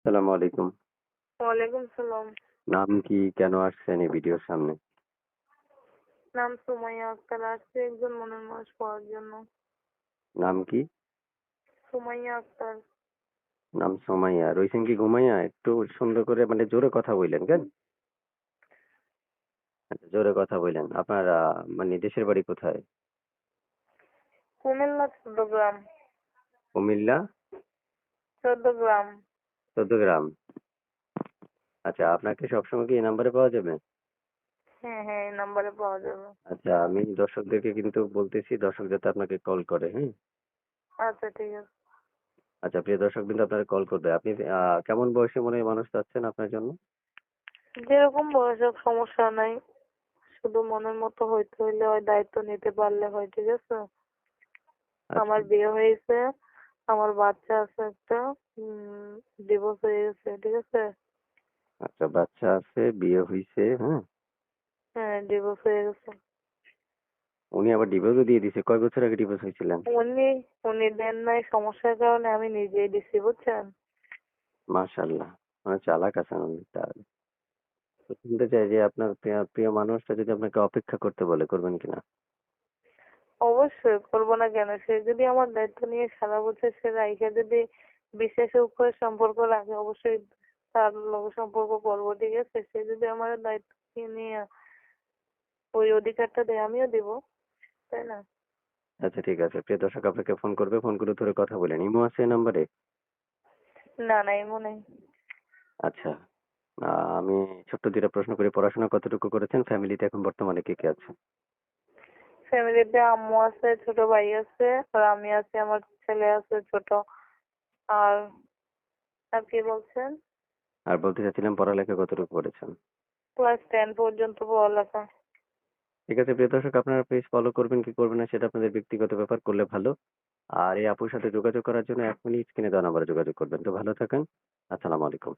আসসালামু আলাইকুম। ওয়ালাইকুম সালাম। নাম কি? কেন আসছেন এই ভিডিওর সামনে? নাম সুমাইয়া আক্তার। আসছি একজন মনের মানুষ পাওয়ার জন্য। নাম কি? সুমাইয়া আক্তার। নাম সোমাইয়া। রইছেন কি ঘুমাইয়া? একটু সুন্দর করে মানে জোরে কথা বইলেন কেন? আচ্ছা, জোরে কথা বইলেন। আপনার মানে দেশের বাড়ি কোথায়? কুমিল্লা ১৪ গ্রাম। কুমিল্লা ১৪ গ্রাম। চৌদ্দগ্রাম। আচ্ছা, আপনাকে সবসময় কি এই নাম্বারে পাওয়া যাবে? হ্যাঁ, হ্যাঁ, এই নাম্বারে পাওয়া যাবে। আচ্ছা, আমি দর্শকদেরকে কিন্তু বলতেছি দর্শক যাতে আপনাকে কল করে, হ্যাঁ? আচ্ছা, ঠিক আছে। আচ্ছা, প্রিয় দর্শক বিন্দু আপনাকে কল করবে। আপনি কেমন বয়সী মনে মানুষ চাচ্ছেন আপনার জন্য? যেরকম বয়স হোক সমস্যা নাই। শুধু মনের মতো হইতে হইলে হয়, দায়িত্ব নিতে পারলে হয়, ঠিক আছে? আচ্ছা, আমার বিয়ে হয়েছে, আমার বাচ্চা আছে একটা। ডিভোর্স হয়ে গেছে, ঠিক আছে? আচ্ছা, বাচ্চা আছে, বিয়ে হইছে, হ্যাঁ? হ্যাঁ, ডিভোর্স হয়ে গেছে। উনি আবার ডিভোর্সও দিয়ে দিছে। কয় বছর আগে ডিভোর্স হয়েছিলেন? উনি উনি দেন নাই, সমস্যার কারণে আমি নিজেই দিছি, বুঝছেন? মাশাআল্লাহ। অনেক চালাক আছেন উনি তাহলে। তো শুনতে চাই যে আপনার প্রিয় মানুষটা যদি আপনাকে অপেক্ষা করতে বলে, করবেন কিনা? অবশ্যই করবো না কেন? সে যদি আমার দায়িত্ব নিয়ে সারা বছর সে রাইখা যদি বিশ্বাসের উপরে সম্পর্ক রাখে, অবশ্যই তার লগে সম্পর্ক করবো, ঠিক আছে? সে যদি আমার দায়িত্ব নিয়ে ওই অধিকারটা দেয়, আমিও দিব, তাই না? আচ্ছা, ঠিক আছে। প্রিয় দর্শক আপনাকে ফোন করবে। ফোন করে ধরে কথা বলেন। ইমো আছে এই নাম্বারে? না, না, এমন নেই। আচ্ছা। আমি ছোট্ট ২ টা প্রশ্ন করি। পড়াশোনা কতটুকু করেছেন? ফ্যামিলিতে এখন বর্তমানে কে আছে? ফ্যামিলিতে আম্মু আছে, ছোট ভাই আছে, আর আমি আছি, আমার ছেলে আছে ছোট। আর আর কি বলছেন? আর বলতে চাচ্ছিলাম পড়ালেখা কতটুকু করেছেন? ক্লাস 10 পর্যন্ত পড়ালেখা। ঠিক আছে, প্রিয় দর্শক আপনারা পেজ ফলো করবেন কি করবেন না সেটা আপনাদের ব্যক্তিগত ব্যাপার, করলে ভালো। আর এই আপুর সাথে যোগাযোগ করার জন্য এখনই স্ক্রিনে দেওয়া নাম্বারে যোগাযোগ করবেন। তো ভালো থাকেন। আসসালামু আলাইকুম।